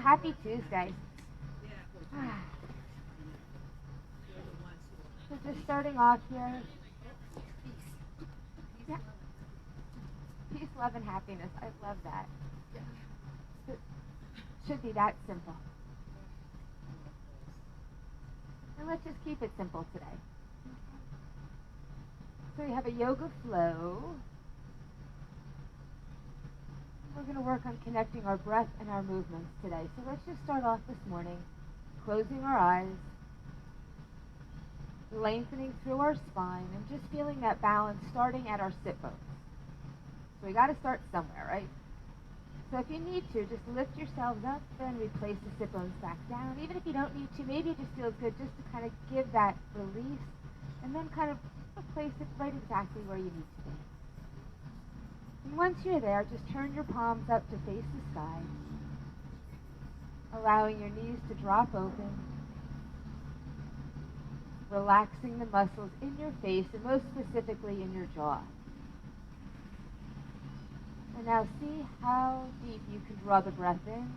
happy Tuesday. So just starting off here. Yeah. Peace, love, and happiness. I love that. It should be that simple. And let's just keep it simple today. So we have a yoga flow. We're going to work on connecting our breath and our movements today. So let's just start off this morning, closing our eyes, lengthening through our spine, and just feeling that balance starting at our sit bones. So we got to start somewhere, right? So if you need to, just lift yourselves up and replace the sit bones back down. Even if you don't need to, maybe it just feels good just to kind of give that release and then kind of place it right exactly where you need to be. And once you're there, just turn your palms up to face the sky, allowing your knees to drop open, relaxing the muscles in your face and most specifically in your jaw. And now see how deep you can draw the breath in,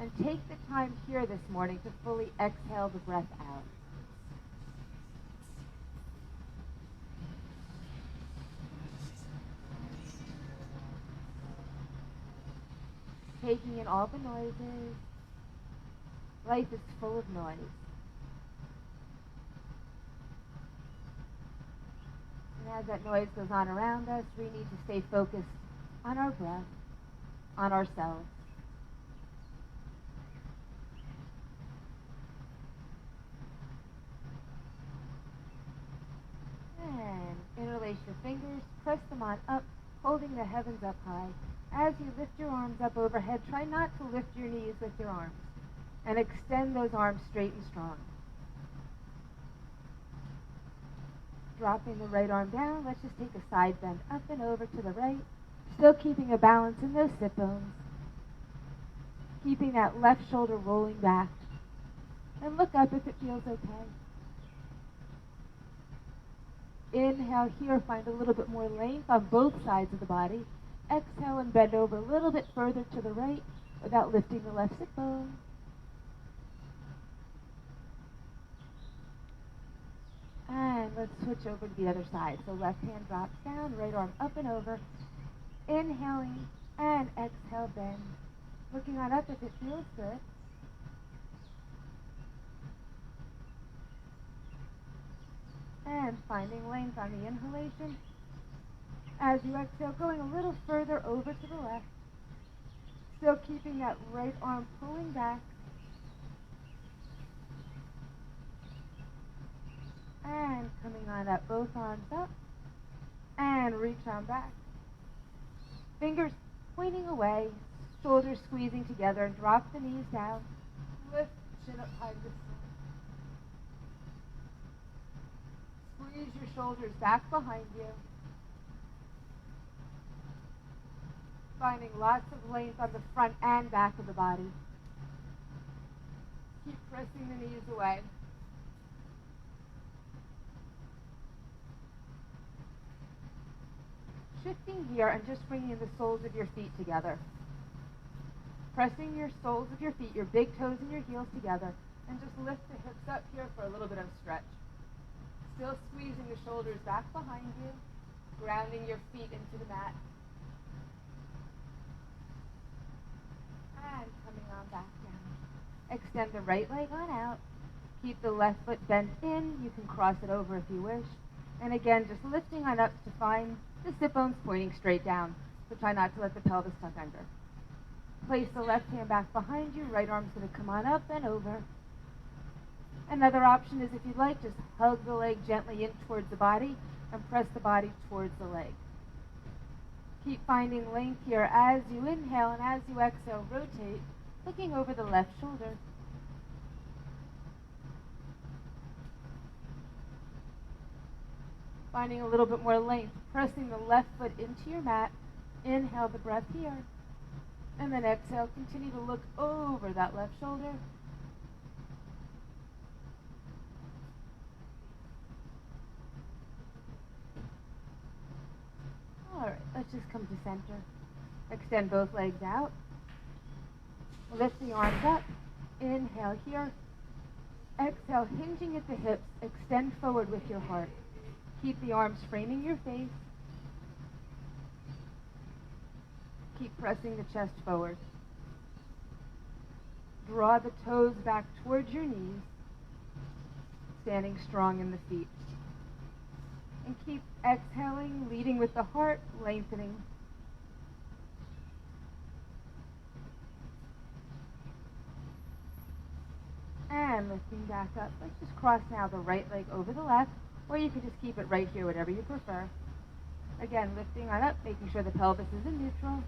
and take the time here this morning to fully exhale the breath out. Taking in all the noises. Life is full of noise. And as that noise goes on around us, we need to stay focused on our breath, on ourselves. And interlace your fingers, press them on up, holding the heavens up high. As you lift your arms up overhead, try not to lift your knees with your arms, and extend those arms straight and strong. Dropping the right arm down, let's just take a side bend up and over to the right, still keeping a balance in those sit bones, keeping that left shoulder rolling back, and look up if it feels okay. Inhale here, find a little bit more length on both sides of the body. Exhale and bend over a little bit further to the right without lifting the left sit bone. And let's switch over to the other side. So left hand drops down, right arm up and over. Inhaling and exhale, bend. Looking on up if it feels good. And finding length on the inhalation. As you exhale, going a little further over to the left. Still keeping that right arm pulling back. And coming on up, both arms up. And reach on back. Fingers pointing away, shoulders squeezing together, and drop the knees down. Lift chin up high this side. Squeeze your shoulders back behind you. Finding lots of length on the front and back of the body. Keep pressing the knees away. Shifting here and just bringing the soles of your feet together. Pressing your soles of your feet, your big toes and your heels together, and just lift the hips up here for a little bit of stretch. Still squeezing the shoulders back behind you, grounding your feet into the mat. And coming on back down. Extend the right leg on out. Keep the left foot bent in. You can cross it over if you wish. And again, just lifting on up to find the sit bones pointing straight down. So try not to let the pelvis tuck under. Place the left hand back behind you. Right arm's going to come on up and over. Another option is, if you'd like, just hug the leg gently in towards the body and press the body towards the leg. Keep finding length here as you inhale, and as you exhale, rotate, looking over the left shoulder. Finding a little bit more length, pressing the left foot into your mat. Inhale the breath here. And then exhale, continue to look over that left shoulder. All right, let's just come to center. Extend both legs out. Lift the arms up. Inhale here. Exhale, hinging at the hips. Extend forward with your heart. Keep the arms framing your face. Keep pressing the chest forward. Draw the toes back towards your knees, standing strong in the feet. And keep exhaling, leading with the heart, lengthening. And lifting back up. Let's just cross now the right leg over the left, or you can just keep it right here, whatever you prefer. Again, lifting on up, making sure the pelvis is in neutral.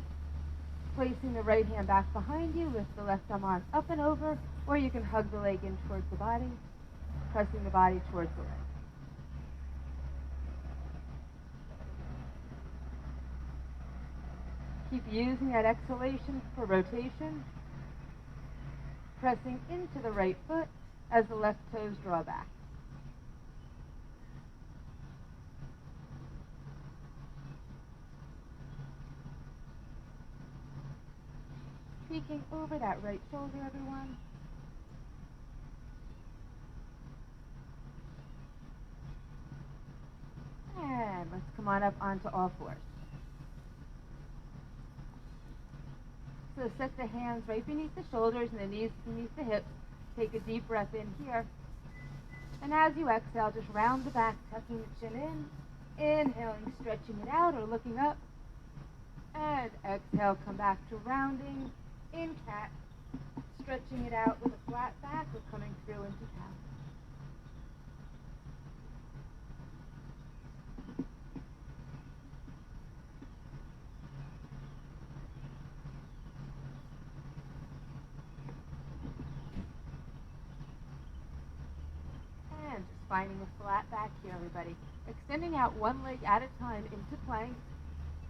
Placing the right hand back behind you, lift the left arm up and over, or you can hug the leg in towards the body, pressing the body towards the leg. Keep using that exhalation for rotation, pressing into the right foot as the left toes draw back. Peeking over that right shoulder, everyone. And let's come on up onto all fours. So set the hands right beneath the shoulders and the knees beneath the hips. Take a deep breath in here. And as you exhale, just round the back, tucking the chin in. Inhaling, stretching it out or looking up. And exhale, come back to rounding. In cat, stretching it out with a flat back or coming through into cow. And just finding a flat back here, everybody. Extending out one leg at a time into plank.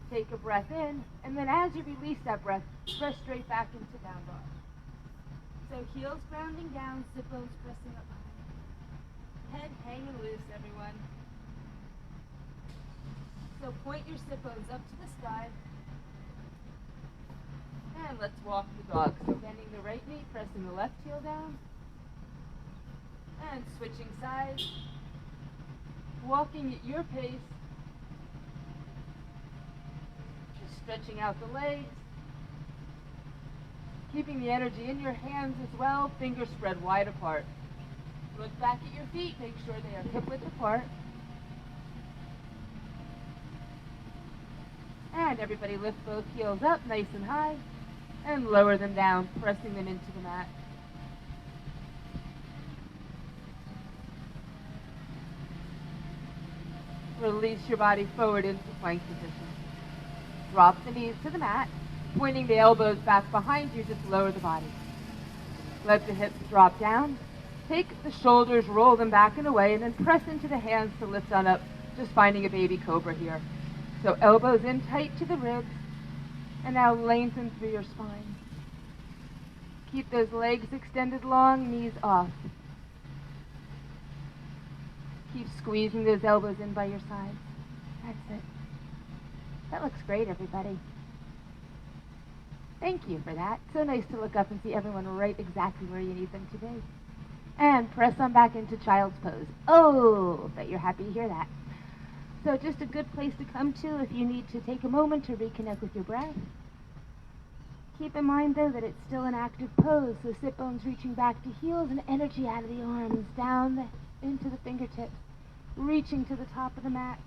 Take a breath in, and then as you release that breath, press straight back into down dog. So heels grounding down, sit bones pressing up high. Head hanging loose, everyone. So point your sit bones up to the sky. And let's walk the dog. So bending the right knee, pressing the left heel down. And switching sides. Walking at your pace. Stretching out the legs, keeping the energy in your hands as well, fingers spread wide apart. Look back at your feet, make sure they are hip width apart. And everybody lift both heels up nice and high, and lower them down, pressing them into the mat. Release your body forward into plank position. Drop the knees to the mat, pointing the elbows back behind you, just lower the body. Let the hips drop down. Take the shoulders, roll them back and away, and then press into the hands to lift on up, just finding a baby cobra here. So elbows in tight to the ribs, and now lengthen through your spine. Keep those legs extended long, knees off. Keep squeezing those elbows in by your sides. That's it. That looks great, everybody. Thank you for that. So nice to look up and see everyone right exactly where you need them to be. And press on back into child's pose. Oh, bet you're happy to hear that. So just a good place to come to if you need to take a moment to reconnect with your breath. Keep in mind, though, that it's still an active pose, so sit bones reaching back to heels and energy out of the arms, down into the fingertips, reaching to the top of the mat.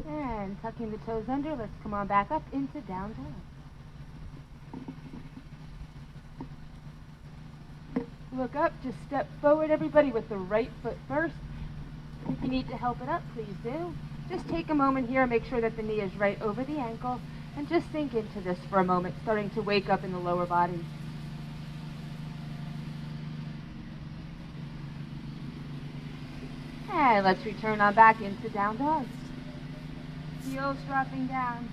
And tucking the toes under, let's come on back up into down dog. Look up, just step forward, everybody, with the right foot first. If you need to help it up, please do. Just take a moment here, make sure that the knee is right over the ankle, and just sink into this for a moment, starting to wake up in the lower body. And let's return on back into down dog. Heels dropping down.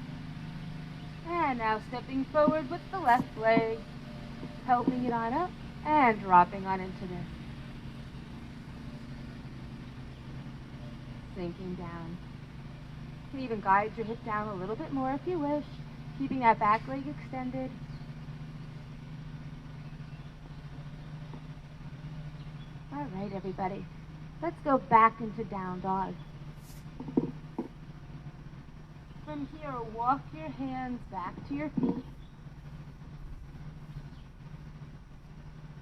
And now stepping forward with the left leg, helping it on up, and dropping on into this. Sinking down. You can even guide your hip down a little bit more if you wish. Keeping that back leg extended. All right, everybody. Let's go back into down dog. From here, walk your hands back to your feet.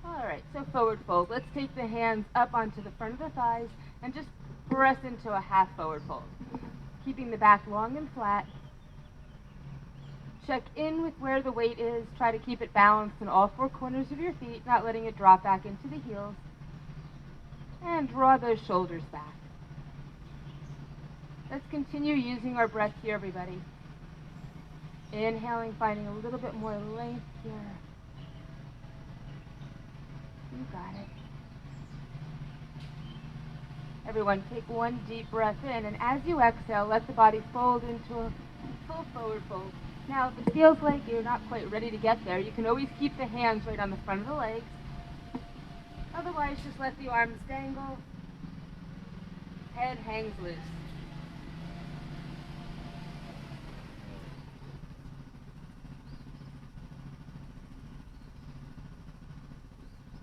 All right, so forward fold. Let's take the hands up onto the front of the thighs and just press into a half forward fold. Keeping the back long and flat. Check in with where the weight is. Try to keep it balanced in all four corners of your feet, not letting it drop back into the heels. And draw those shoulders back. Let's continue using our breath here, everybody. Inhaling, finding a little bit more length here. You got it. Everyone, take one deep breath in, and as you exhale, let the body fold into a full forward fold. Now, if it feels like you're not quite ready to get there, you can always keep the hands right on the front of the legs. Otherwise, just let the arms dangle. Head hangs loose.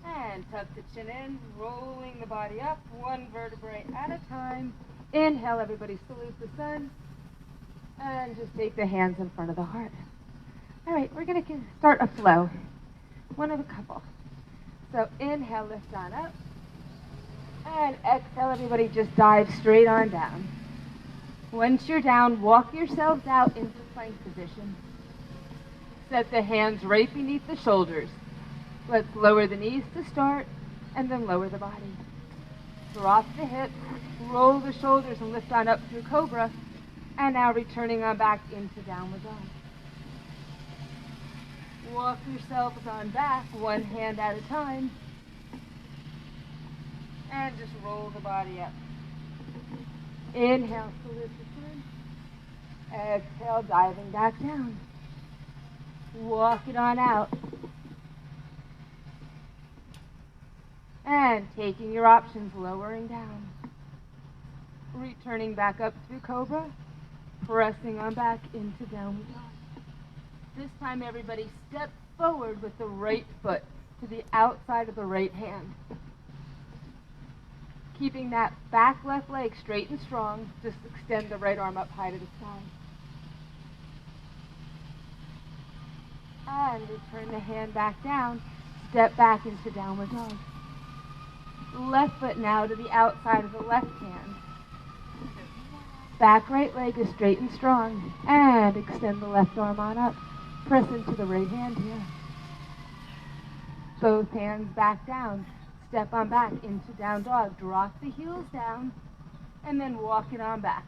And tuck the chin in, rolling the body up, one vertebrae at a time. Inhale, everybody, salute the sun. And just take the hands in front of the heart. All right, we're going to start a flow. One of a couple. So inhale, lift on up. And exhale, everybody, just dive straight on down. Once you're down, walk yourselves out into plank position. Set the hands right beneath the shoulders. Let's lower the knees to start, and then lower the body. Drop the hips, roll the shoulders, and lift on up through cobra. And now returning on back into downward dog. Walk yourselves on back, one hand at a time. And just roll the body up. Inhale, salute the chin. Exhale, diving back down. Walk it on out. And taking your options, lowering down. Returning back up through cobra. Pressing on back into downward dog. This time, everybody, step forward with the right foot to the outside of the right hand. Keeping that back left leg straight and strong, just extend the right arm up high to the sky. And return the hand back down, step back into downward dog. Left foot now to the outside of the left hand. Back right leg is straight and strong, and extend the left arm on up. Press into the right hand here. Both hands back down. Step on back into down dog. Drop the heels down, and then walk it on back.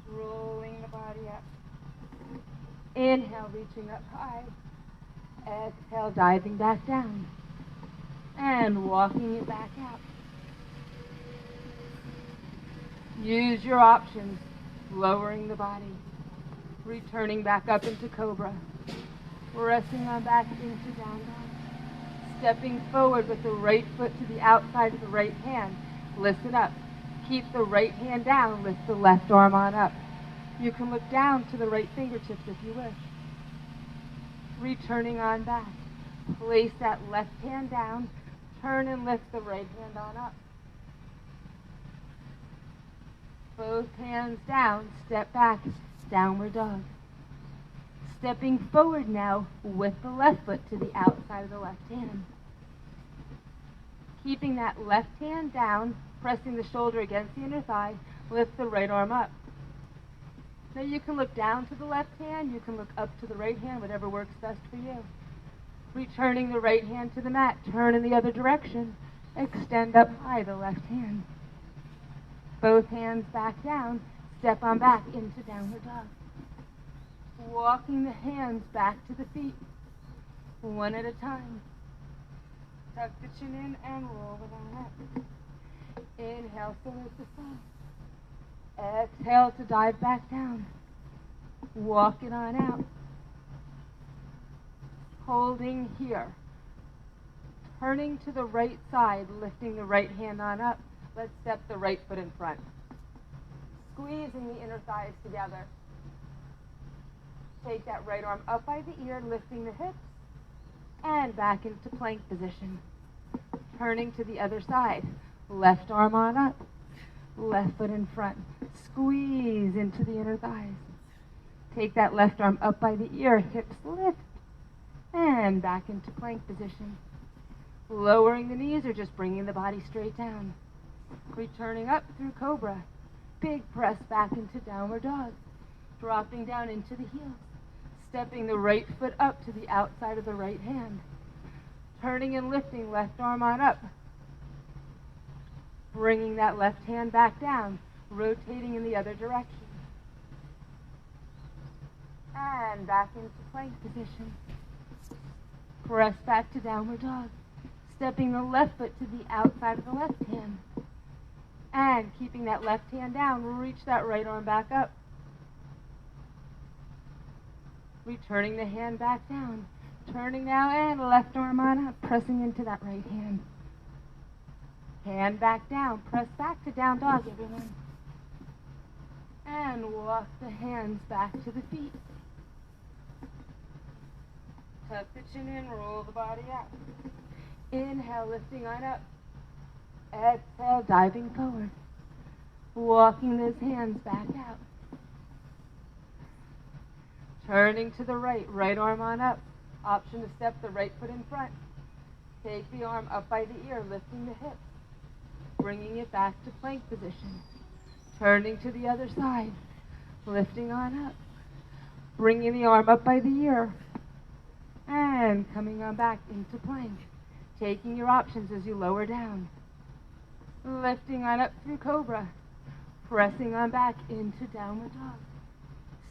Rolling the body up. Inhale, reaching up high. Exhale, diving back down. And walking it back out. Use your options. Lowering the body. Returning back up into cobra. Pressing on back into down dog. Stepping forward with the right foot to the outside of the right hand. Lift it up. Keep the right hand down. Lift the left arm on up. You can look down to the right fingertips if you wish. Returning on back. Place that left hand down. Turn and lift the right hand on up. Both hands down. Step back. Downward dog. Stepping forward now with the left foot to the outside of the left hand. Keeping that left hand down, pressing the shoulder against the inner thigh, lift the right arm up. Now you can look down to the left hand, you can look up to the right hand, whatever works best for you. Returning the right hand to the mat, turn in the other direction, extend up high the left hand. Both hands back down, step on back into downward dog. Walking the hands back to the feet, one at a time. Tuck the chin in and roll it on up. Inhale, salute the sun. Exhale to dive back down. Walk it on out. Holding here. Turning to the right side, lifting the right hand on up. Let's step the right foot in front. squeezing the inner thighs together. Take that right arm up by the ear, lifting the hips, and back into plank position. Turning to the other side. Left arm on up, left foot in front. Squeeze into the inner thighs. Take that left arm up by the ear, hips lift, and back into plank position. Lowering the knees or just bringing the body straight down. Returning up through cobra. Big press back into downward dog. Dropping down into the heels. Stepping the right foot up to the outside of the right hand. Turning and lifting left arm on up. Bringing that left hand back down. Rotating in the other direction. And back into plank position. Press back to downward dog. Stepping the left foot to the outside of the left hand. And keeping that left hand down, reach that right arm back up. Returning the hand back down. Turning now and left arm on up, pressing into that right hand. Hand back down. Press back to down dog, everyone. And walk the hands back to the feet. Tuck the chin in, roll the body out. Inhale, lifting on up. Exhale, diving forward. Walking those hands back out. Turning to the right, right arm on up. Option to step the right foot in front. Take the arm up by the ear, lifting the hips. Bringing it back to plank position. Turning to the other side. Lifting on up. Bringing the arm up by the ear. And coming on back into plank. Taking your options as you lower down. Lifting on up through cobra. Pressing on back into downward dog.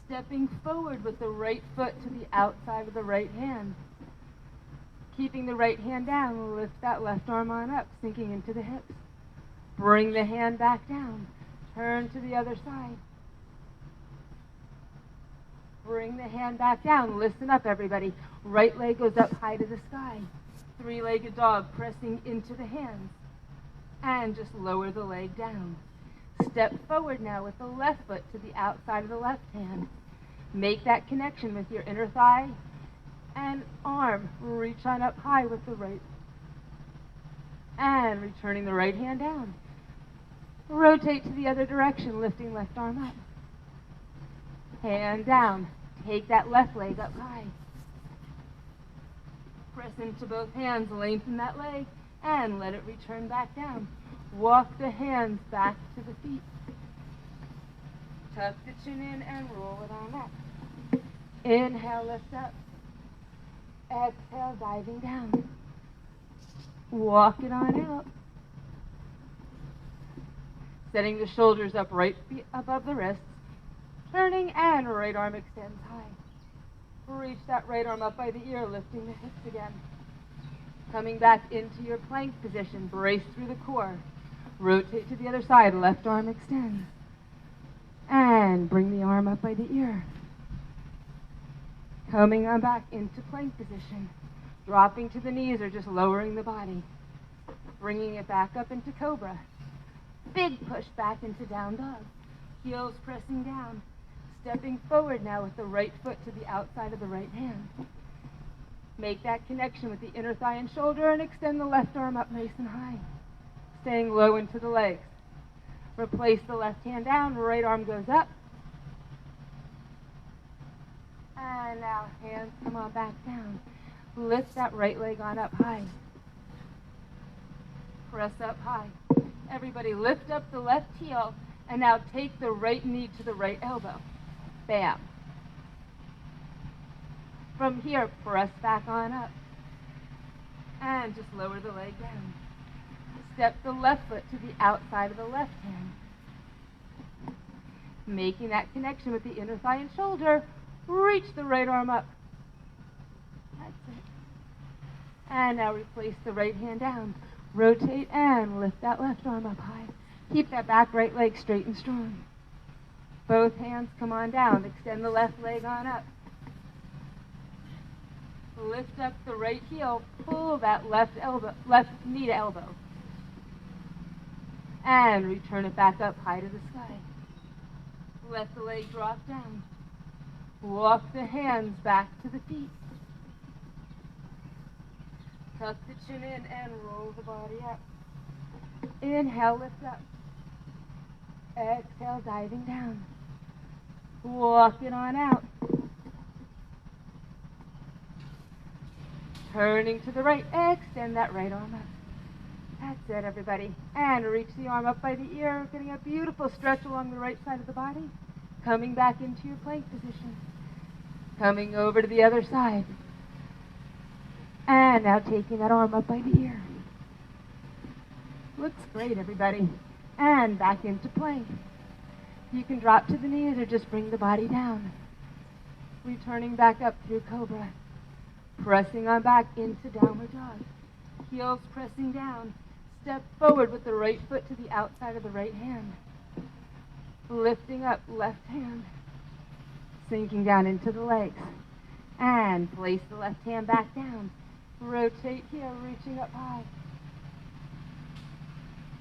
Stepping forward with the right foot to the outside of the right hand. Keeping the right hand down, lift that left arm on up, sinking into the hips. Bring the hand back down. Turn to the other side. Bring the hand back down. Listen up, everybody. Right leg goes up high to the sky. Three-legged dog, pressing into the hands. And just lower the leg down. Step forward now with the left foot to the outside of the left hand. Make that connection with your inner thigh and arm. Reach on up high with the right. And returning the right hand down. Rotate to the other direction, lifting left arm up. Hand down. Take that left leg up high. Press into both hands, lengthen that leg, and let it return back down. Walk the hands back to the feet. Tuck the chin in and roll it on up. Inhale, lift up. Exhale, diving down. Walk it on out. Setting the shoulders up right above the wrists. Turning and right arm extends high. Reach that right arm up by the ear, lifting the hips again. Coming back into your plank position, brace through the core. Rotate to the other side, left arm extends. And bring the arm up by the ear. Coming on back into plank position. Dropping to the knees or just lowering the body. Bringing it back up into cobra. Big push back into down dog. Heels pressing down. Stepping forward now with the right foot to the outside of the right hand. Make that connection with the inner thigh and shoulder and extend the left arm up nice and high. Staying low into the legs. Replace the left hand down, right arm goes up. And now hands come on back down. Lift that right leg on up high. Press up high. Everybody lift up the left heel and now take the right knee to the right elbow. Bam. From here, press back on up. And just lower the leg down. Step the left foot to the outside of the left hand. Making that connection with the inner thigh and shoulder, reach the right arm up. That's it. And now replace the right hand down. Rotate and lift that left arm up high. Keep that back right leg straight and strong. Both hands come on down. Extend the left leg on up. Lift up the right heel. Pull that left knee to elbow. And return it back up high to the sky. Let the leg drop down. Walk the hands back to the feet. Tuck the chin in and roll the body up. Inhale, lift up. Exhale, diving down. Walk it on out. Turning to the right, extend that right arm up. That's it, everybody. And reach the arm up by the ear, getting a beautiful stretch along the right side of the body. Coming back into your plank position. Coming over to the other side. And now taking that arm up by the ear. Looks great, everybody. And back into plank. You can drop to the knees or just bring the body down. Returning back up through cobra. Pressing on back into downward dog. Heels pressing down. Step forward with the right foot to the outside of the right hand. Lifting up left hand. Sinking down into the legs. And place the left hand back down. Rotate here, reaching up high.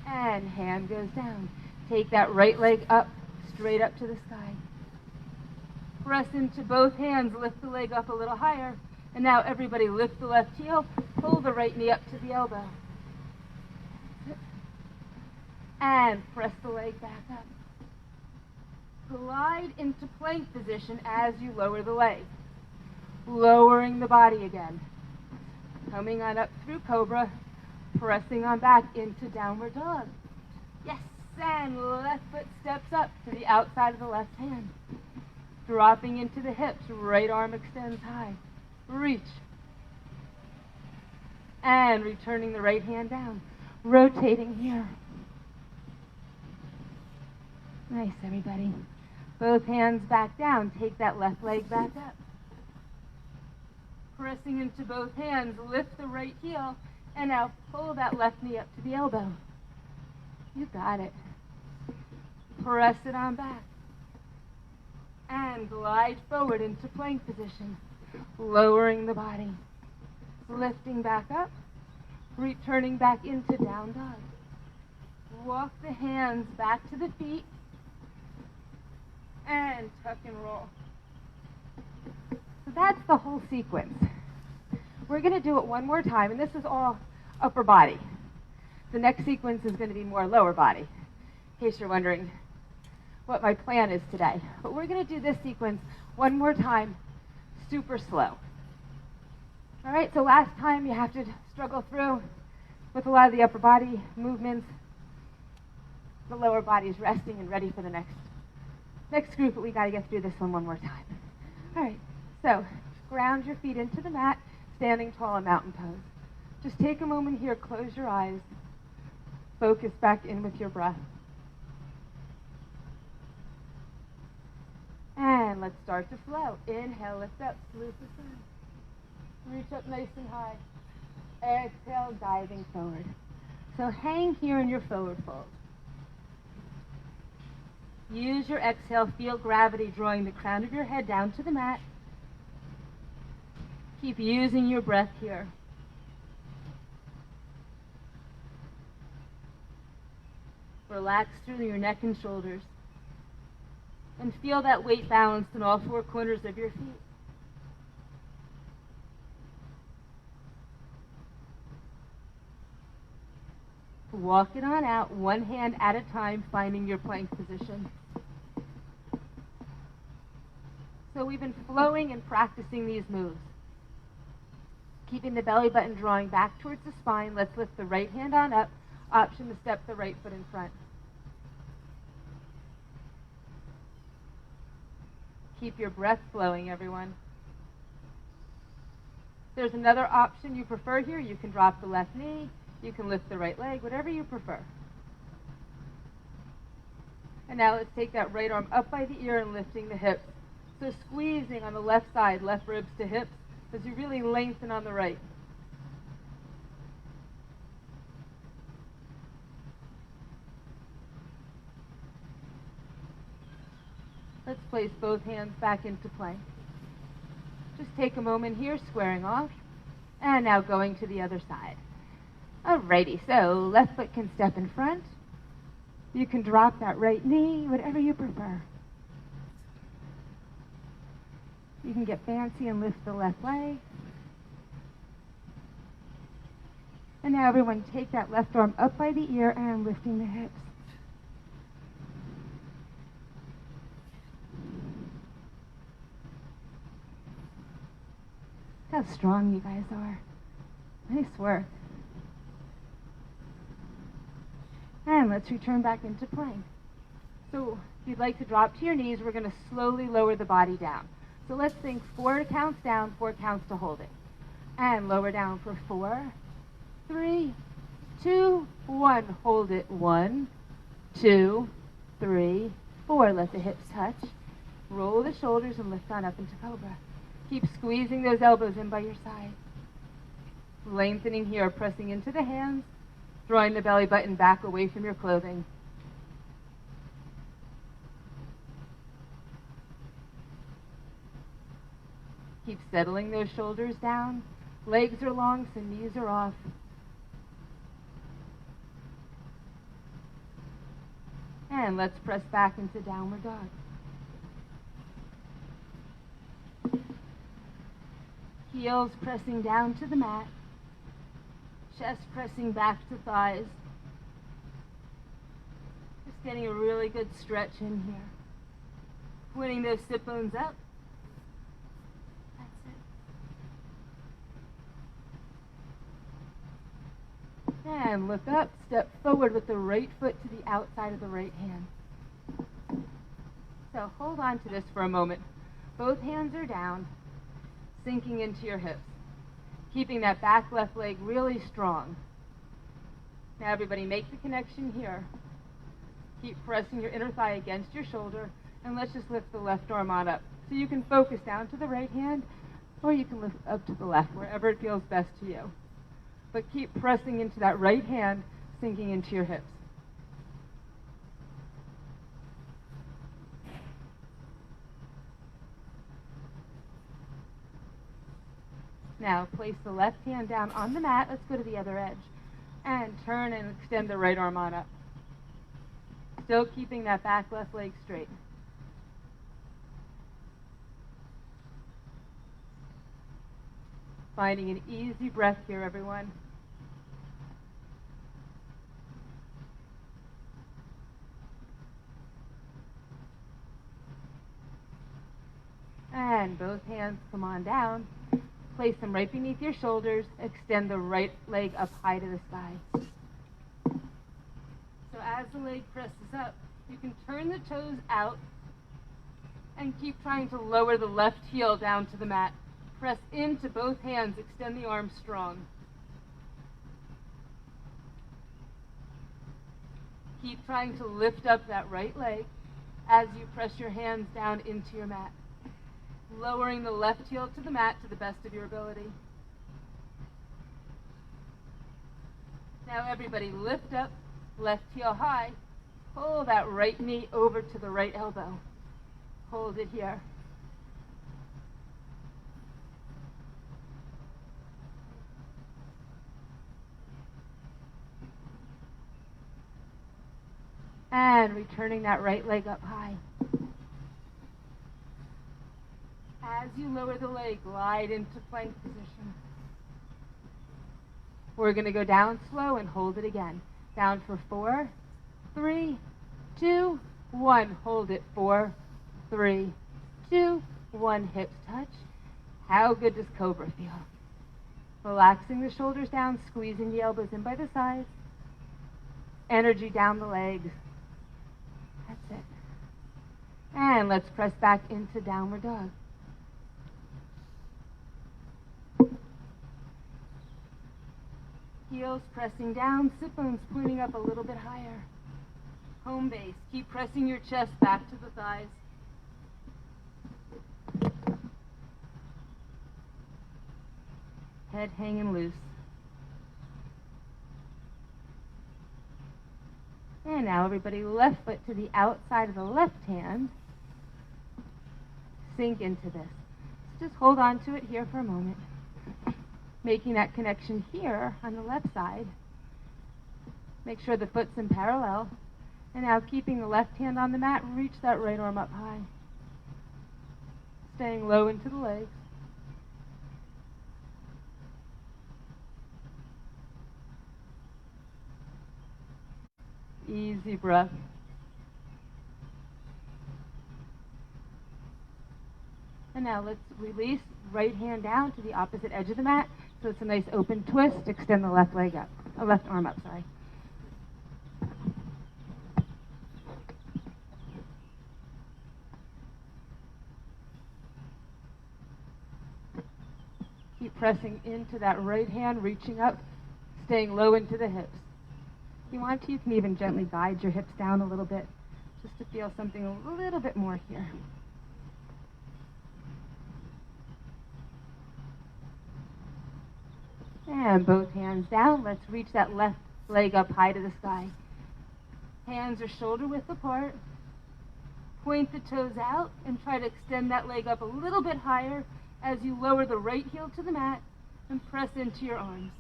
And hand goes down. Take that right leg up, straight up to the sky. Press into both hands, lift the leg up a little higher. And now everybody lift the left heel, pull the right knee up to the elbow. And press the leg back up. Glide into plank position as you lower the leg. Lowering the body again. Coming on up through cobra, pressing on back into downward dog. Yes, and left foot steps up to the outside of the left hand. Dropping into the hips, right arm extends high. Reach. And returning the right hand down. Rotating here. Nice, everybody. Both hands back down. Take that left leg back up. Pressing into both hands, lift the right heel, and now pull that left knee up to the elbow. You got it. Press it on back. And glide forward into plank position, lowering the body. Lifting back up, returning back into down dog. Walk the hands back to the feet, and tuck and roll. So that's the whole sequence. We're going to do it one more time, and this is all upper body. The next sequence is going to be more lower body, in case you're wondering what my plan is today. But we're going to do this sequence one more time, super slow. All right, so last time you have to struggle through with a lot of the upper body movements. The lower body is resting and ready for the next group, but we got to get through this one more time. All right, so ground your feet into the mat, standing tall in mountain pose. Just take a moment here, close your eyes, focus back in with your breath. And let's start to flow. Inhale, lift up, salute the sun. Reach up nice and high. Exhale, diving forward. So hang here in your forward fold. Use your exhale, feel gravity drawing the crown of your head down to the mat. Keep using your breath here. Relax through your neck and shoulders. And feel that weight balanced in all four corners of your feet. Walk it on out, one hand at a time, finding your plank position. So we've been flowing and practicing these moves. Keeping the belly button drawing back towards the spine. Let's lift the right hand on up. Option to step the right foot in front. Keep your breath flowing, everyone. There's another option you prefer here. You can drop the left knee. You can lift the right leg, whatever you prefer. And now let's take that right arm up by the ear and lifting the hips. So squeezing on the left side, left ribs to hips, as you really lengthen on the right. Let's place both hands back into plank. Just take a moment here, squaring off. And now going to the other side. Alrighty, so left foot can step in front. You can drop that right knee, whatever you prefer. You can get fancy and lift the left leg. And now everyone take that left arm up by the ear and lifting the hips. How strong you guys are. Nice work. And let's return back into plank. So if you'd like to drop to your knees, we're going to slowly lower the body down. So let's think 4 counts down, 4 counts to hold it. And lower down for 4, 3, 2, 1. Hold it. 1, 2, 3, 4. Let the hips touch. Roll the shoulders and lift on up into cobra. Keep squeezing those elbows in by your side. Lengthening here, pressing into the hands, drawing the belly button back away from your clothing. Keep settling those shoulders down. Legs are long, so knees are off. And let's press back into downward dog. Heels pressing down to the mat. Chest pressing back to thighs. Just getting a really good stretch in here. Pointing those sit bones up. That's it. And look up, step forward with the right foot to the outside of the right hand. So hold on to this for a moment. Both hands are down, sinking into your hips. Keeping that back left leg really strong. Now everybody make the connection here. Keep pressing your inner thigh against your shoulder, and let's just lift the left arm on up. So you can focus down to the right hand, or you can lift up to the left, wherever it feels best to you. But keep pressing into that right hand, sinking into your hips. Now place the left hand down on the mat. Let's go to the other edge. And turn and extend the right arm on up. Still keeping that back left leg straight. Finding an easy breath here, everyone. And both hands come on down. Place them right beneath your shoulders. Extend the right leg up high to the sky. So as the leg presses up, you can turn the toes out and keep trying to lower the left heel down to the mat. Press into both hands. Extend the arms strong. Keep trying to lift up that right leg as you press your hands down into your mat. Lowering the left heel to the mat to the best of your ability. Now everybody lift up, left heel high. Pull that right knee over to the right elbow. Hold it here. And returning that right leg up high. As you lower the leg, glide into plank position. We're going to go down slow and hold it again. Down for 4, 3, 2, 1. Hold it. 4, 3, 2, 1. Hips touch. How good does cobra feel? Relaxing the shoulders down, squeezing the elbows in by the sides. Energy down the legs. That's it. And let's press back into downward dog. Heels pressing down, sit bones pointing up a little bit higher. Home base. Keep pressing your chest back to the thighs. Head hanging loose. And now everybody, left foot to the outside of the left hand. Sink into this. So just hold on to it here for a moment. Making that connection here on the left side. Make sure the foot's in parallel. And now keeping the left hand on the mat, reach that right arm up high. staying low into the legs. Easy breath. And now let's release, right hand down to the opposite edge of the mat. So it's a nice open twist. Extend the left leg up, left arm up, sorry. Keep pressing into that right hand, reaching up, staying low into the hips. If you want to, you can even gently guide your hips down a little bit, just to feel something a little bit more here. And both hands down. Let's reach that left leg up high to the sky. Hands are shoulder width apart. Point the toes out and try to extend that leg up a little bit higher as you lower the right heel to the mat and press into your arms.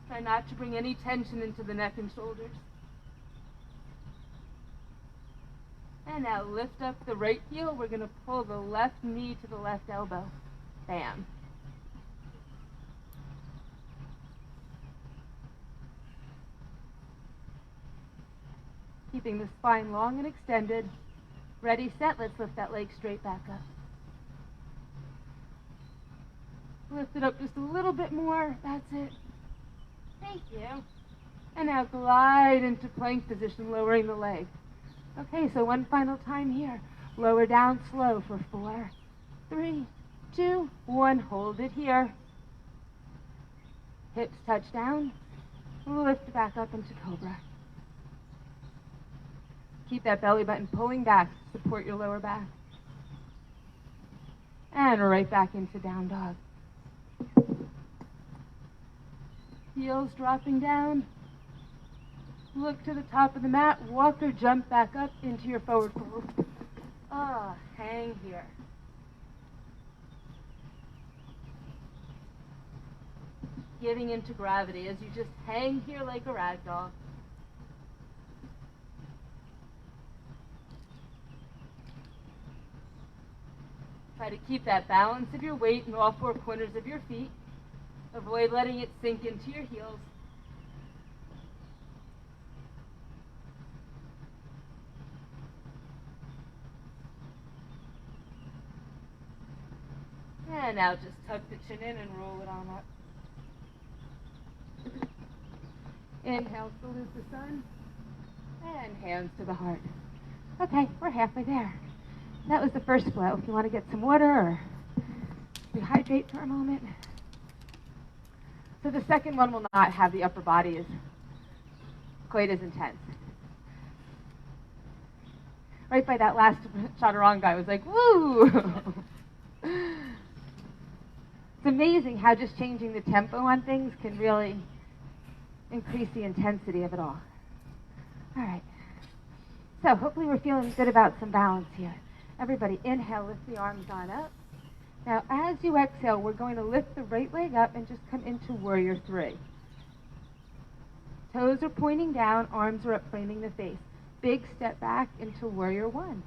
Try not to bring any tension into the neck and shoulders. And now lift up the right heel. We're going to pull the left knee to the left elbow. Bam. Keeping the spine long and extended. Ready, set. Let's lift that leg straight back up. Lift it up just a little bit more. That's it. Thank you. And now glide into plank position, lowering the leg. Okay, so one final time here. Lower down slow for 4, 3, 2, 1. Hold it here. Hips touch down. Lift back up into cobra. Keep that belly button pulling back to support your lower back. And right back into down dog. Heels dropping down. Look to the top of the mat. Walk or jump back up into your forward fold. Hang here. Giving into gravity as you just hang here like a rag doll. Try to keep that balance of your weight in all 4 corners of your feet. Avoid letting it sink into your heels. And now just tuck the chin in and roll it on up. Inhale, salute the sun. And hands to the heart. Okay, we're halfway there. That was the first flow. If you want to get some water or rehydrate for a moment. So the second one will not have the upper body as quite as intense. Right by that last chaturanga, I was like, woo! It's amazing how just changing the tempo on things can really increase the intensity of it all. All right. So hopefully we're feeling good about some balance here. Everybody inhale, lift the arms on up. Now as you exhale, we're going to lift the right leg up and just come into warrior 3. Toes are pointing down, arms are up framing the face. Big step back into warrior 1.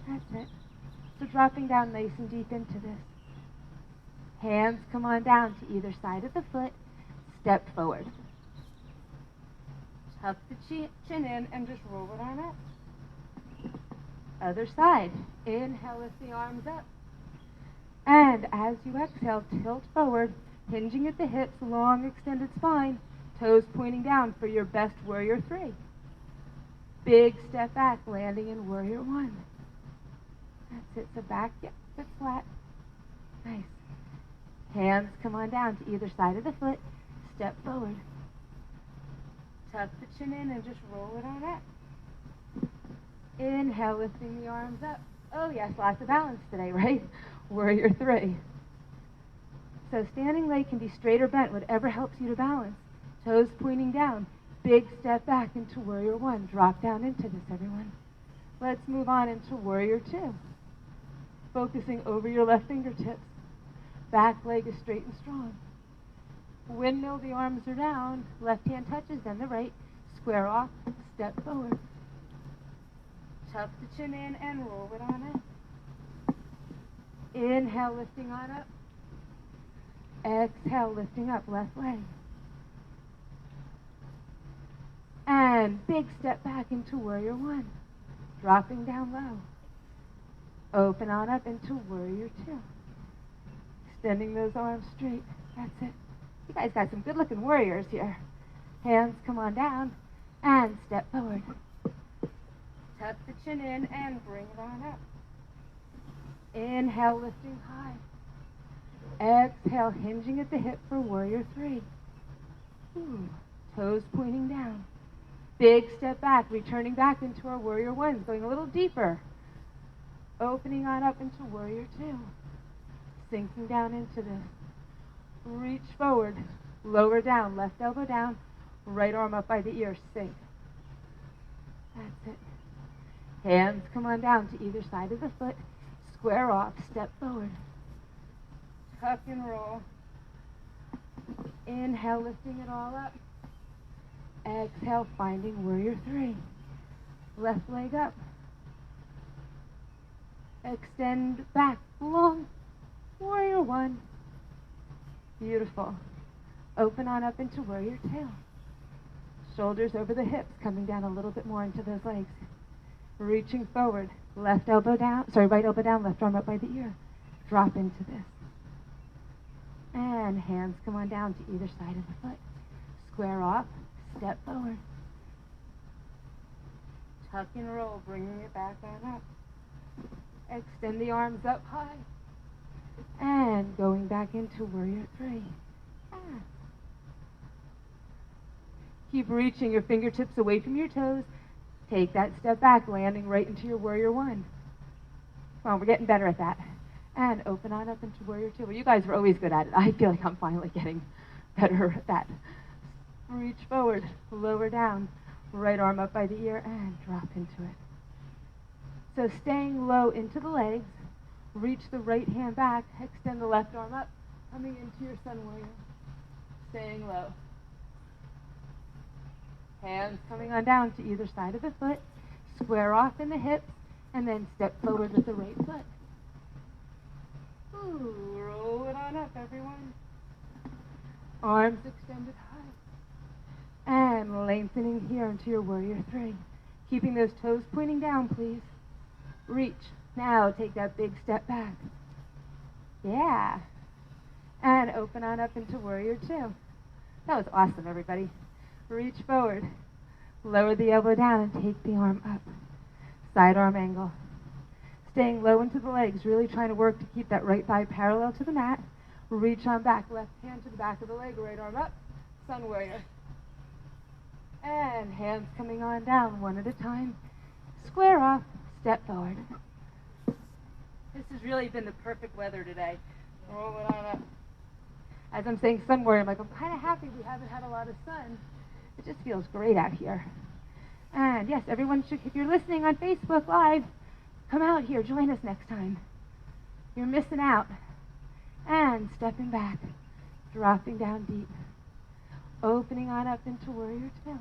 That's it. So dropping down nice and deep into this. Hands come on down to either side of the foot. Step forward. Tuck the chin in and just roll it on up. Other side. Inhale, lift the arms up. And as you exhale, tilt forward, hinging at the hips, long extended spine, toes pointing down for your best warrior 3. Big step back, landing in warrior 1. That's it. So back, sit flat. Nice. Hands come on down to either side of the foot. Step forward. Tuck the chin in and just roll it on up. Inhale, lifting the arms up. Oh yes, lots of balance today, right? Warrior 3. So standing leg can be straight or bent, whatever helps you to balance. Toes pointing down. Big step back into warrior 1. Drop down into this, everyone. Let's move on into warrior 2. Focusing over your left fingertips. Back leg is straight and strong. Windmill, the arms are down. Left hand touches, then the right. Square off, step forward. Tuck the chin in and roll it on up. Inhale, lifting on up. Exhale, lifting up, left leg. And big step back into warrior one. Dropping down low. Open on up into warrior two. Extending those arms straight. That's it. You guys got some good looking warriors here. Hands come on down and step forward. Tuck the chin in and bring it on up. Inhale, lifting high. Exhale, hinging at the hip for warrior three. Toes pointing down. Big step back, returning back into our warrior ones, going a little deeper. Opening on up into warrior two. Sinking down into this. Reach forward, lower down, left elbow down, right arm up by the ear, sink. That's it. Hands come on down to either side of the foot. Square off, step forward. Tuck and roll. Inhale, lifting it all up. Exhale, finding warrior three. Left leg up. Extend back, long. Warrior one. Beautiful. Open on up into warrior two. Shoulders over the hips, coming down a little bit more into those legs. Reaching forward, right elbow down, left arm up by the ear. Drop into this. And hands come on down to either side of the foot. Square off, step forward. Tuck and roll, bringing it back on up. Extend the arms up high. And going back into warrior three. Keep reaching your fingertips away from your toes. Take that step back, landing right into your warrior one. Come on, we're getting better at that. And open on up into warrior two. Well, you guys were always good at it. I feel like I'm finally getting better at that. Reach forward, lower down, right arm up by the ear, and drop into it. So staying low into the legs, reach the right hand back, extend the left arm up, coming into your sun warrior. Staying low. Hands coming on down to either side of the foot, square off in the hips, and then step forward with the right foot. Roll it on up, everyone. Arms extended high. And lengthening here into your warrior three. Keeping those toes pointing down, please. Reach. Now take that big step back. Yeah. And open on up into warrior two. That was awesome, everybody. Reach forward. Lower the elbow down and take the arm up. Side arm angle. Staying low into the legs, really trying to work to keep that right thigh parallel to the mat. Reach on back, left hand to the back of the leg, right arm up, sun warrior. And hands coming on down one at a time. Square off, step forward. This has really been the perfect weather today. Roll it on up. As I'm saying sun warrior, I'm kind of happy we haven't had a lot of sun. It just feels great out here. And yes, everyone should, if you're listening on Facebook Live, come out here, join us next time. You're missing out. And stepping back, dropping down deep. Opening on up into warrior two.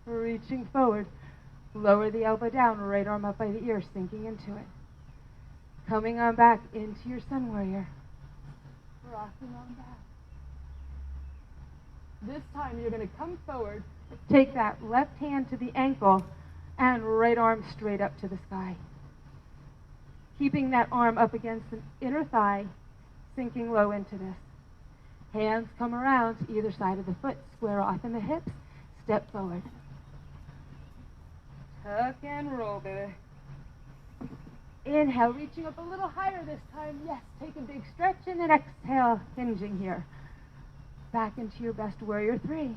Reaching forward, lower the elbow down, right arm up by the ear, sinking into it. Coming on back into your sun warrior. Rocking on back. This time you're going to come forward, take that left hand to the ankle, and right arm straight up to the sky. Keeping that arm up against the inner thigh, sinking low into this. Hands come around to either side of the foot, square off in the hips, step forward. Tuck and roll, baby. Inhale, reaching up a little higher this time. Yes, take a big stretch, and then exhale, hinging here. Back into your best warrior three.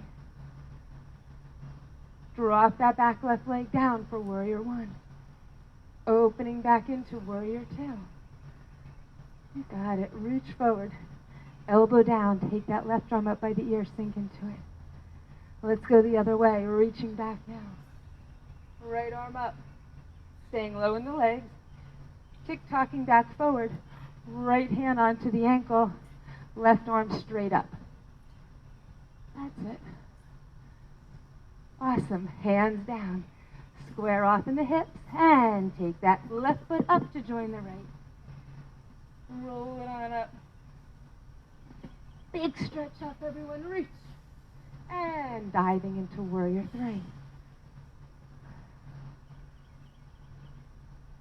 Drop that back left leg down for warrior one. Opening back into warrior two. You got it. Reach forward. Elbow down. Take that left arm up by the ear. Sink into it. Let's go the other way. Reaching back now. Right arm up. Staying low in the legs. Tick-tocking back forward. Right hand onto the ankle. Left arm straight up. That's it. Awesome. Hands down. Square off in the hips and take that left foot up to join the right. Roll it on up. Big stretch up, everyone. Reach. And diving into warrior three.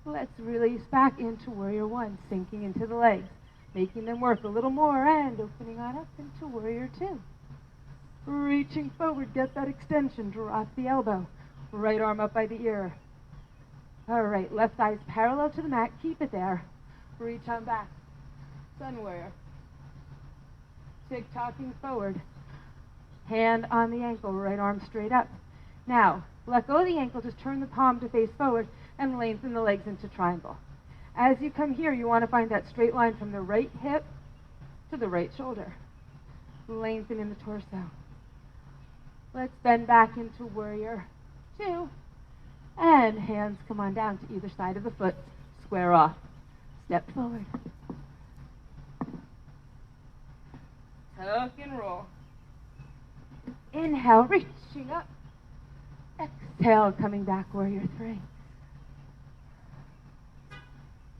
Let's release back into warrior one, sinking into the legs, making them work a little more and opening on up into warrior two. Reaching forward, get that extension, drop the elbow. Right arm up by the ear. All right, left thigh's parallel to the mat, keep it there. Reach on back. Sun warrior. Tick-tocking forward. Hand on the ankle, right arm straight up. Now, let go of the ankle, just turn the palm to face forward and lengthen the legs into triangle. As you come here, you want to find that straight line from the right hip to the right shoulder. Lengthen in the torso. Let's bend back into warrior two. And hands come on down to either side of the foot. Square off. Step forward. Tuck and roll. Inhale, reaching up. Exhale, coming back, warrior three.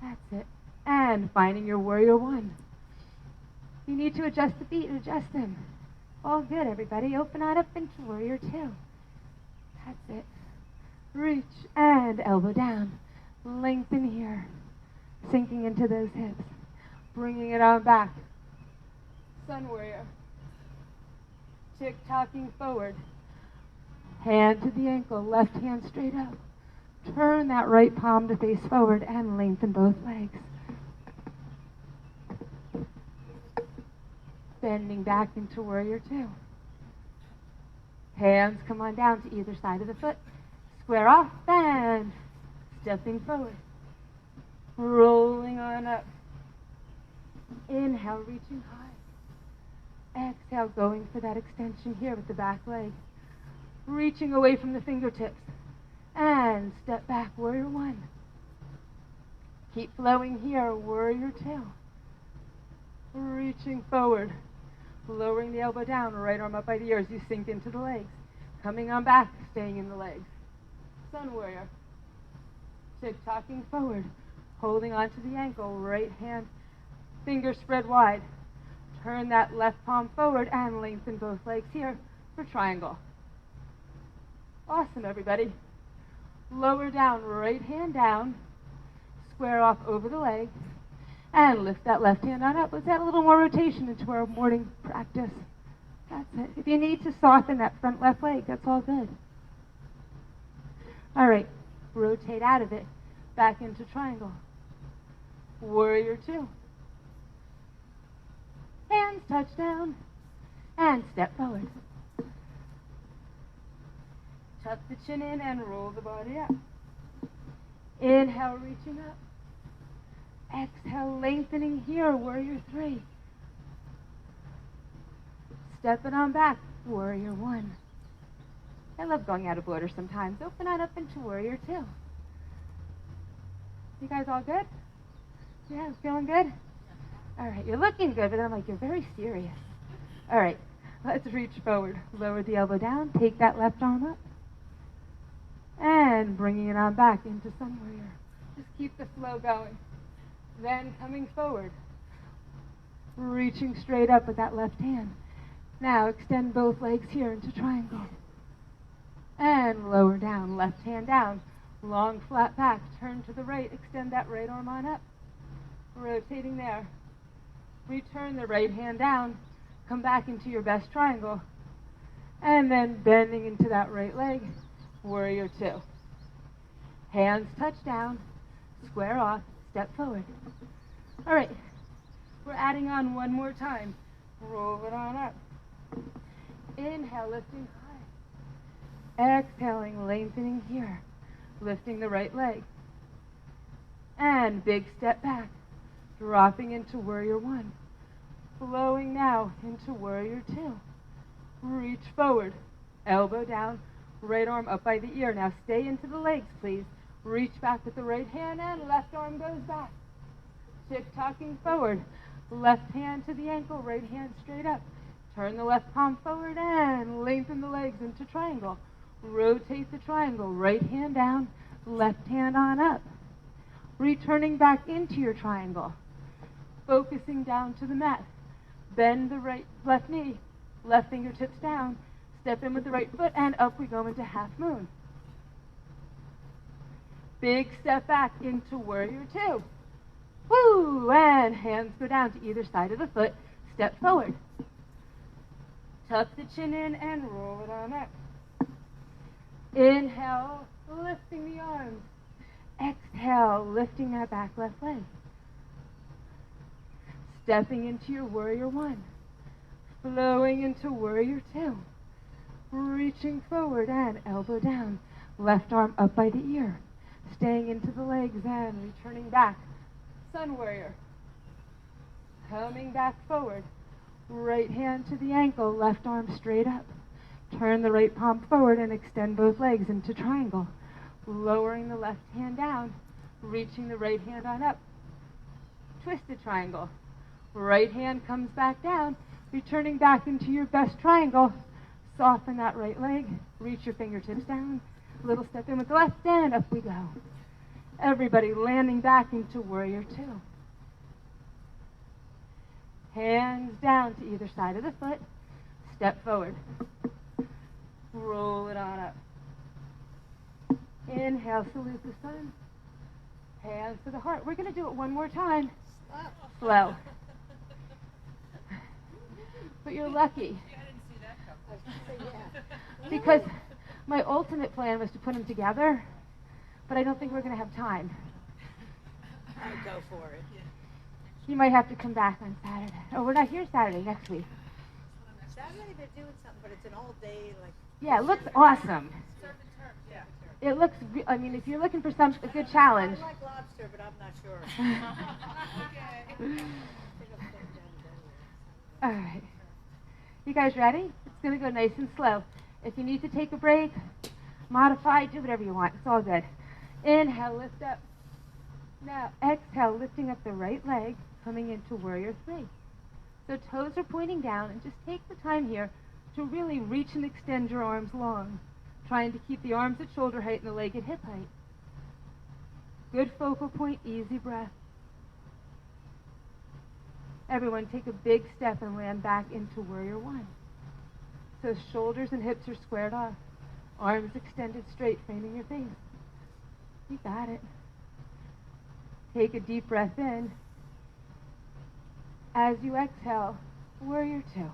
That's it. And finding your warrior one. If you need to adjust the feet, adjust them. All good, everybody. Open on up into warrior two. That's it. Reach and elbow down. Lengthen here. Sinking into those hips. Bringing it on back. Sun warrior. Tick-tocking forward. Hand to the ankle. Left hand straight up. Turn that right palm to face forward and lengthen both legs. Bending back into warrior two. Hands come on down to either side of the foot. Square off and stepping forward. Rolling on up. Inhale, reaching high. Exhale, going for that extension here with the back leg. Reaching away from the fingertips. And step back, warrior one. Keep flowing here, warrior two. Reaching forward. Lowering the elbow down, right arm up by the ears. You sink into the legs. Coming on back, staying in the legs. Sun warrior. Tick-tocking forward. Holding onto the ankle, right hand, fingers spread wide. Turn that left palm forward and lengthen both legs here for triangle. Awesome, everybody. Lower down, right hand down. Square off over the leg. And lift that left hand on up. Let's add a little more rotation into our morning practice. That's it. If you need to soften that front left leg, that's all good. All right. Rotate out of it. Back into triangle. Warrior two. Hands touch down. And step forward. Tuck the chin in and roll the body up. Inhale, reaching up. Exhale, lengthening here, warrior three. Step it on back, warrior one. I love going out of order sometimes. Open on up into warrior two. You guys all good? Yeah, feeling good? All right, you're looking good, but I'm like, you're very serious. All right, let's reach forward. Lower the elbow down, take that left arm up. And bringing it on back into sun warrior. Just keep the flow going. Then coming forward, reaching straight up with that left hand. Now extend both legs here into triangle. And lower down, left hand down. Long flat back, turn to the right, extend that right arm on up. Rotating there. Return the right hand down, come back into your best triangle. And then bending into that right leg, warrior two. Hands touch down, square off. Step forward. All right, we're adding on one more time. Roll it on up. Inhale, lifting high. Exhaling, lengthening here. Lifting the right leg. And big step back. Dropping into warrior one. Flowing now into warrior two. Reach forward. Elbow down. Right arm up by the ear. Now stay into the legs, please. Reach back with the right hand and left arm goes back. Tick-tocking forward. Left hand to the ankle, right hand straight up. Turn the left palm forward and lengthen the legs into triangle. Rotate the triangle, right hand down, left hand on up. Returning back into your triangle, focusing down to the mat. Bend the left knee, left fingertips down, step in with the right foot, and up we go into half moon. Big step back into warrior two. Woo! And hands go down to either side of the foot, step forward. Tuck the chin in and roll it on up. Inhale, lifting the arms. Exhale, lifting that back left leg. Stepping into your warrior one. Flowing into warrior two. Reaching forward and elbow down. Left arm up by the ear. Staying into the legs and returning back. Sun warrior. Coming back forward. Right hand to the ankle, left arm straight up. Turn the right palm forward and extend both legs into triangle. Lowering the left hand down, reaching the right hand on up. Twisted triangle. Right hand comes back down, returning back into your best triangle. Soften that right leg, reach your fingertips down. Little step in with the left and up we go. Everybody landing back into warrior two. Hands down to either side of the foot. Step forward. Roll it on up. Inhale, salute the sun. Hands to the heart. We're going to do it one more time. Slow. But you're lucky. I didn't see that coming. Because my ultimate plan was to put them together, but I don't think we're going to have time. I'd go for it. Yeah. You might have to come back on Saturday. Oh, we're not here Saturday, next week. Saturday they're doing something, but it's an all day, like... Yeah, it looks awesome. Surf and turf, yeah. It looks, I mean, if you're looking for a good challenge. I like lobster, but I'm not sure. Okay. All right. You guys ready? It's going to go nice and slow. If you need to take a break, modify, do whatever you want. It's all good. Inhale, lift up. Now, exhale, lifting up the right leg, coming into warrior three. So toes are pointing down, and just take the time here to really reach and extend your arms long, trying to keep the arms at shoulder height and the leg at hip height. Good focal point, easy breath. Everyone take a big step and land back into warrior one. So shoulders and hips are squared off, arms extended straight, framing your face. You got it. Take a deep breath in. As you exhale, warrior two.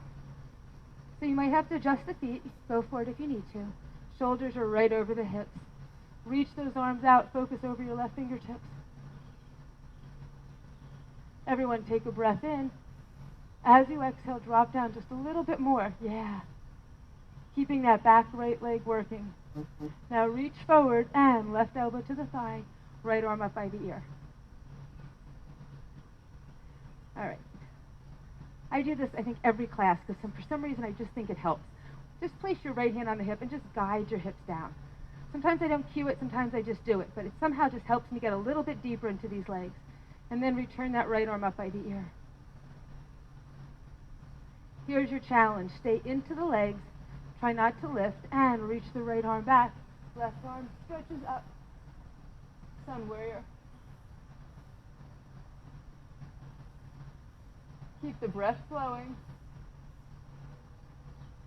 So you might have to adjust the feet. Go for it if you need to. Shoulders are right over the hips. Reach those arms out. Focus over your left fingertips. Everyone take a breath in. As you exhale, drop down just a little bit more. Yeah. Keeping that back right leg working. Now reach forward and left elbow to the thigh. Right arm up by the ear. All right. I do this, I think, every class because for some reason I just think it helps. Just place your right hand on the hip and just guide your hips down. Sometimes I don't cue it, sometimes I just do it, but it somehow just helps me get a little bit deeper into these legs. And then return that right arm up by the ear. Here's your challenge. Stay into the legs, try not to lift, and reach the right arm back. Left arm stretches up. Sun warrior. Keep the breath flowing.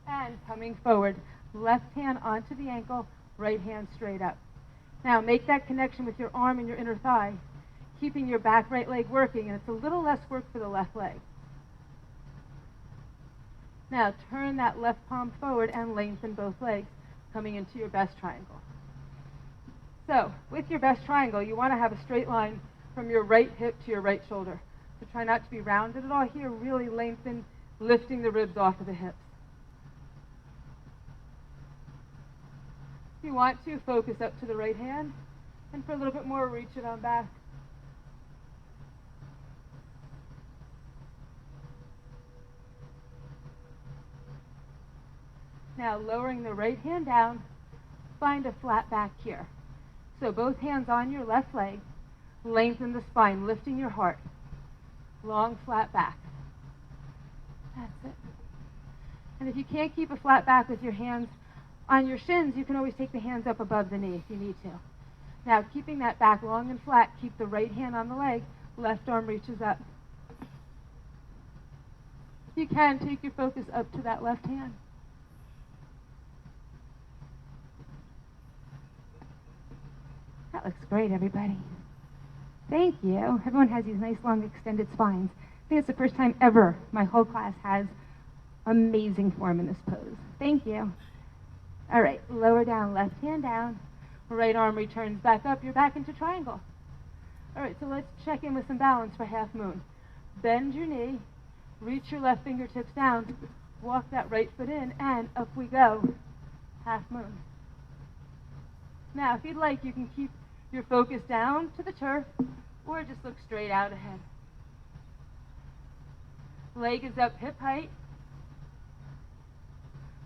And coming forward. Left hand onto the ankle, right hand straight up. Now make that connection with your arm and your inner thigh, keeping your back right leg working, and it's a little less work for the left leg. Now turn that left palm forward and lengthen both legs, coming into your best triangle. So with your best triangle, you want to have a straight line from your right hip to your right shoulder. So try not to be rounded at all here. Really lengthen, lifting the ribs off of the hips. If you want to, focus up to the right hand. And for a little bit more, reach it on back. Now lowering the right hand down, find a flat back here. So both hands on your left leg, lengthen the spine, lifting your heart. Long, flat back. That's it. And if you can't keep a flat back with your hands On your shins, you can always take the hands up above the knee if you need to. Now, keeping that back long and flat, keep the right hand on the leg, left arm reaches up. If you can, take your focus up to that left hand. That looks great, everybody. Thank you. Everyone has these nice, long, extended spines. I think it's the first time ever my whole class has amazing form in this pose. Thank you. All right, lower down, left hand down. Right arm returns back up. You're back into triangle. All right, so let's check in with some balance for half moon. Bend your knee, reach your left fingertips down, walk that right foot in, and up we go, half moon. Now, if you'd like, you can keep your focus down to the turf, or just look straight out ahead. Leg is up hip height.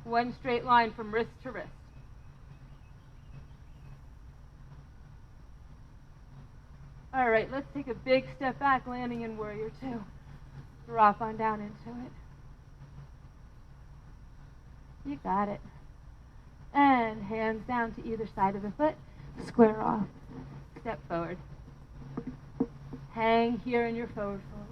One straight line from wrist to wrist. All right, let's take a big step back, landing in warrior two. Drop on down into it. You got it. And hands down to either side of the foot. Square off. Step forward. Hang here in your forward fold.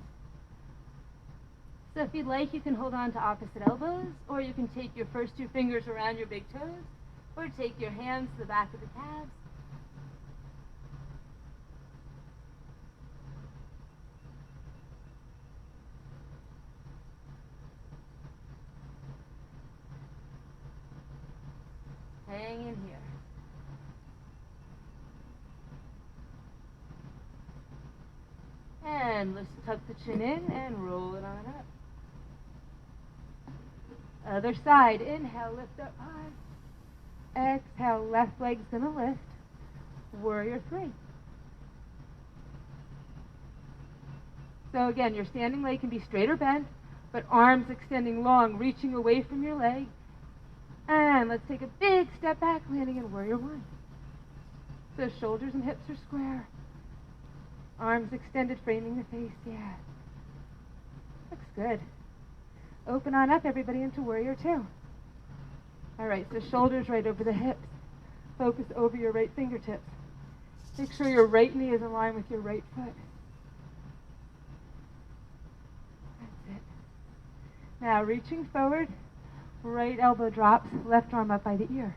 So if you'd like, you can hold on to opposite elbows, or you can take your first two fingers around your big toes, or take your hands to the back of the calves. Hang in here. And let's tuck the chin in and roll it on up. Other side. Inhale, lift up high. Exhale, left leg's gonna lift. Warrior three. So again, your standing leg can be straight or bent, but arms extending long, reaching away from your leg. And let's take a big step back, landing in warrior one. So shoulders and hips are square. Arms extended, framing the face, yeah. Looks good. Open on up, everybody, into warrior two. All right, so shoulders right over the hips. Focus over your right fingertips. Make sure your right knee is in line with your right foot. That's it. Now, reaching forward, right elbow drops, left arm up by the ear.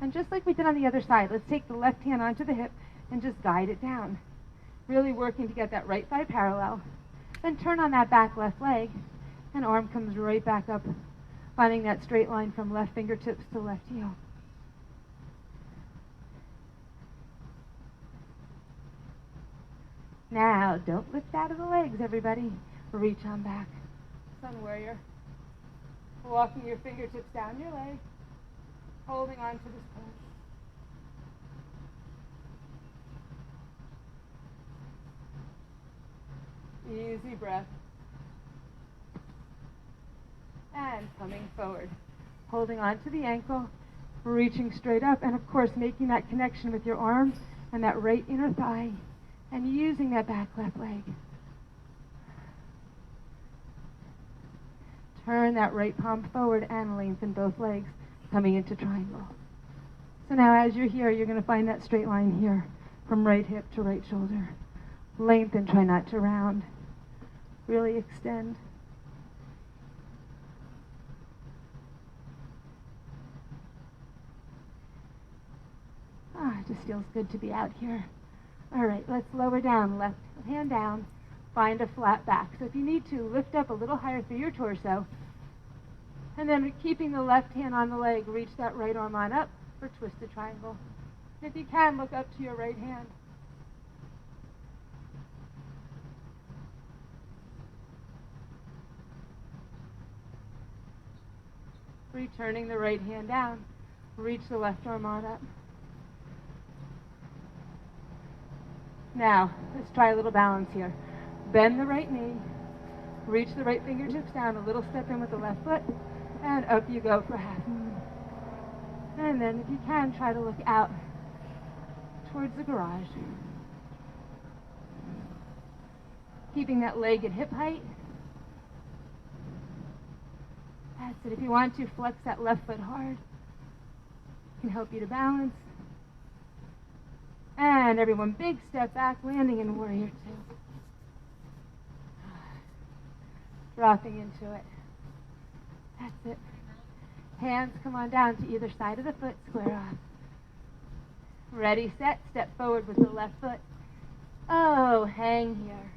And just like we did on the other side, let's take the left hand onto the hip and just guide it down. Really working to get that right thigh parallel. Then turn on that back left leg, and arm comes right back up, finding that straight line from left fingertips to left heel. Now, don't lift out of the legs, everybody. Reach on back. Sun warrior. Walking your fingertips down your leg, holding on to this pose. Easy breath. And coming forward. Holding on to the ankle, reaching straight up, and of course making that connection with your arm and that right inner thigh, and using that back left leg. Turn that right palm forward and lengthen both legs, coming into triangle. So now as you're here, you're going to find that straight line here, from right hip to right shoulder. Lengthen, try not to round. Really extend. It just feels good to be out here. All right, let's lower down, left hand down, find a flat back. So if you need to, lift up a little higher through your torso, and then keeping the left hand on the leg, reach that right arm on up for twisted triangle. If you can, look up to your right hand. Returning the right hand down, reach the left arm on up. Now, let's try a little balance here. Bend the right knee, reach the right fingertips down, a little step in with the left foot, and up you go for half moon. And then, if you can, try to look out towards the garage. Keeping that leg at hip height. That's it. If you want to, flex that left foot hard. can help you to balance. And everyone, big step back, landing in warrior two. Dropping into it. That's it. Hands come on down to either side of the foot, square off. Ready, set, step forward with the left foot. Oh, hang here.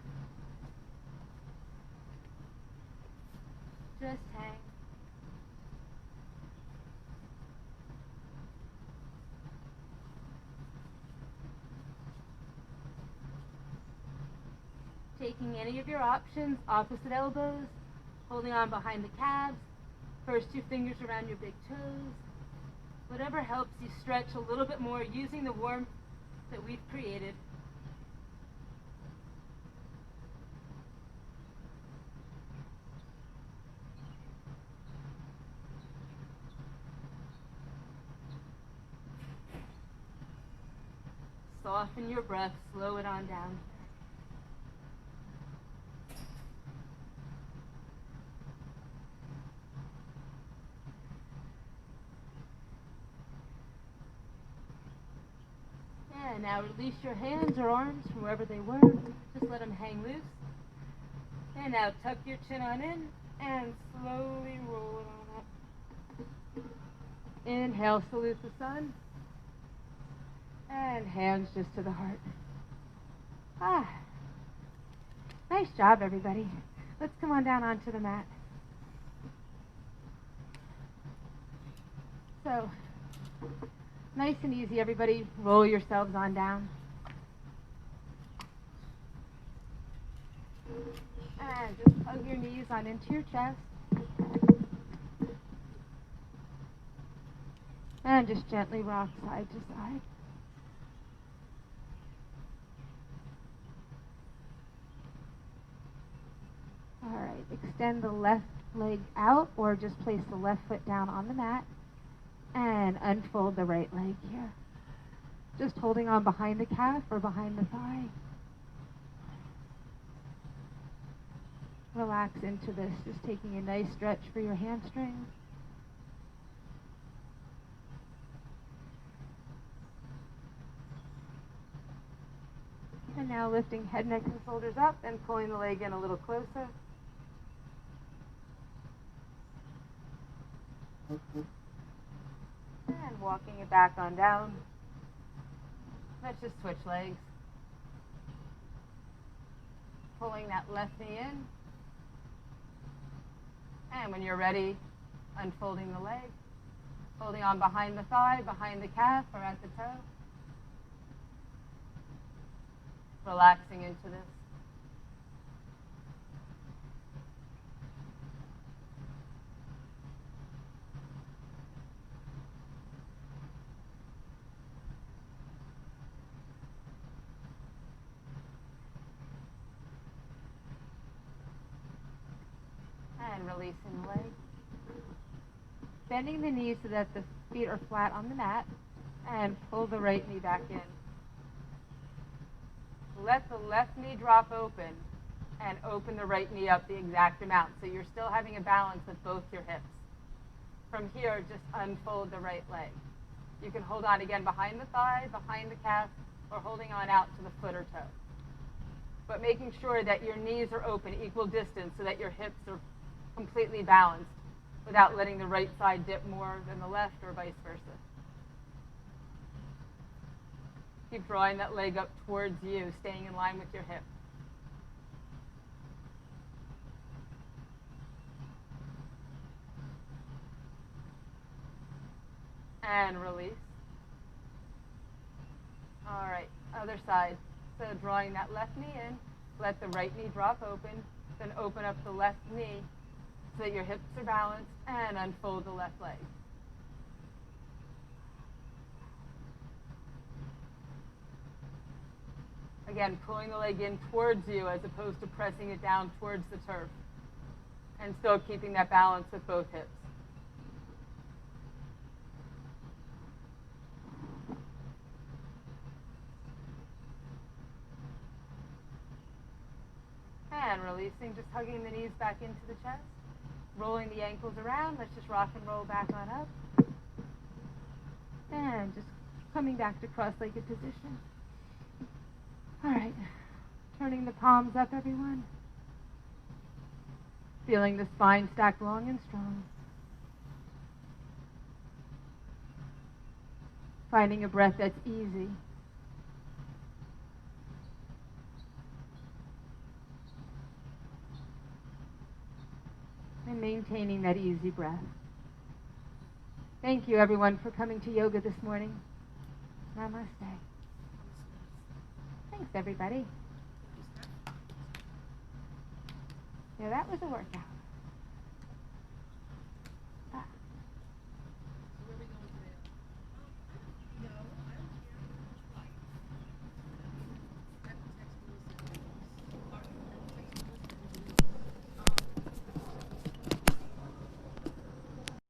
Just hang. Taking any of your options, opposite elbows, holding on behind the calves, first two fingers around your big toes. Whatever helps you stretch a little bit more using the warmth that we've created. Soften your breath, slow it on down. And now release your hands or arms from wherever they were. Just let them hang loose. And now tuck your chin on in and slowly roll it on up. Inhale, salute the sun. And hands just to the heart. Nice job, everybody. Let's come on down onto the mat. So, nice and easy, everybody. Roll yourselves on down. And just hug your knees on into your chest. And just gently rock side to side. All right, extend the left leg out or just place the left foot down on the mat. And unfold the right leg here. Just holding on behind the calf or behind the thigh. Relax into this, just taking a nice stretch for your hamstrings. And now lifting head, neck, and shoulders up and pulling the leg in a little closer. And walking it back on down. Let's just switch legs. Pulling that left knee in. And when you're ready, unfolding the leg. Holding on behind the thigh, behind the calf, or at the toe. Relaxing into this. And releasing the leg. Bending the knees so that the feet are flat on the mat. And pull the right knee back in. Let the left knee drop open and open the right knee up the exact amount. So you're still having a balance with both your hips. From here, just unfold the right leg. You can hold on again behind the thigh, behind the calf, or holding on out to the foot or toe. But making sure that your knees are open equal distance so that your hips are completely balanced without letting the right side dip more than the left or vice versa. Keep drawing that leg up towards you, staying in line with your hip. And release. All right, other side. So drawing that left knee in, let the right knee drop open, then open up the left knee so that your hips are balanced, and unfold the left leg. Again, pulling the leg in towards you as opposed to pressing it down towards the turf. And still keeping that balance with both hips. And releasing, just hugging the knees back into the chest. Rolling the ankles around. Let's just rock and roll back on up. And just coming back to cross-legged position. All right. Turning the palms up, everyone. Feeling the spine stacked long and strong. Finding a breath that's easy. And maintaining that easy breath. Thank you, everyone, for coming to yoga this morning. Namaste. Thanks, everybody. Yeah, that was a workout.